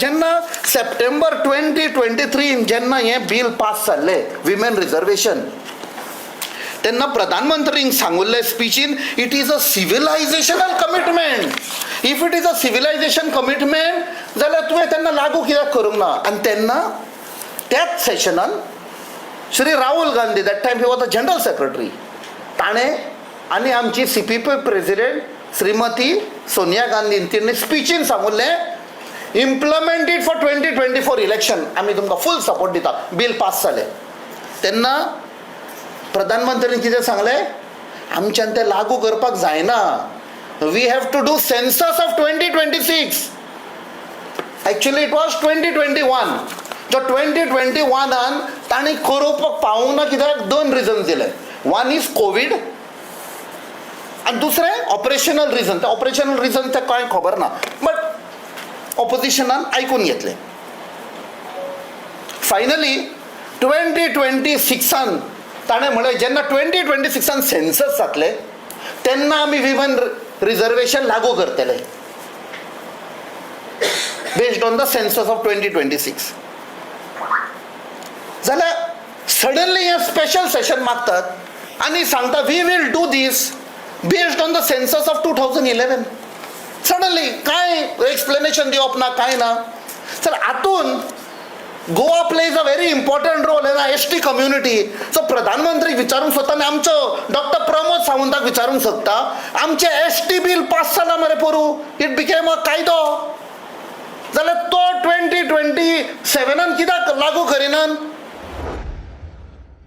जेन्ना सप्टेंबर 2023 जेन्ना हें बिल पास जाल्लें विमेन रिजर्वेशन, तेन्ना प्रधानमंत्रीन सांगुल्ले स्पीचीन it is a civilizational commitment. If it is a civilization commitment जाल्यार तुवें तेन्ना लागू कित्याक करूंक ना. आनी तेन्ना त्याच सेशनान Shri Rahul Gandhi, that time he was the general secretary, ताणें आनी आमची CPP प्रेसिडेंट श्रीमती सोनिया गांधी तिणें स्पीचीन सांगुल्लें इम्प्लिमेंट इट फॉर 2024 इलेक्शन. आमी तुमकां फूल सपोर्ट दिता. बिल पास जालें तेन्ना प्रधानमंत्रीन कितें सांगलें, आमच्यान तें लागू करपाक जायना. We have to do census of 2026. Actually it was 2021. जो 2021 तांणी करपाक पावूंक ना कित्याक 2 रिजन्स दिले. वन इज कोविड आनी दुसरें ऑपरेशनल रिजन. ते ऑपरेशनल रिजन ते कांय खबर ना, बट ऑपोजिशनान आयकून घेतलें. फायनली 2026 ताणें म्हणलें जेन्ना 2026 सेन्सस जातलें तेन्ना आमी विमेन रिजर्वेशन लागू करतले based on the census of 2026. जाल्यार सडनली हे स्पेशल सेशन मागतात आनी सांगता we will do this based on the census of 2011. Suddenly कांय एक्सप्लेनेशन दिवप ना, कांय ना. सर हातून Goa plays a very important role in ST community. So प्रधानमंत्रीक विचारूंक सोदता आनी आमचो डॉक्टर प्रमोद सावंताक विचारूंक सोदता, आमचे ST बिल पास जाला मरे पोरू, इट बिकेम अ कायदो, जाल्यार तो 2027 कित्याक लागू करिनात.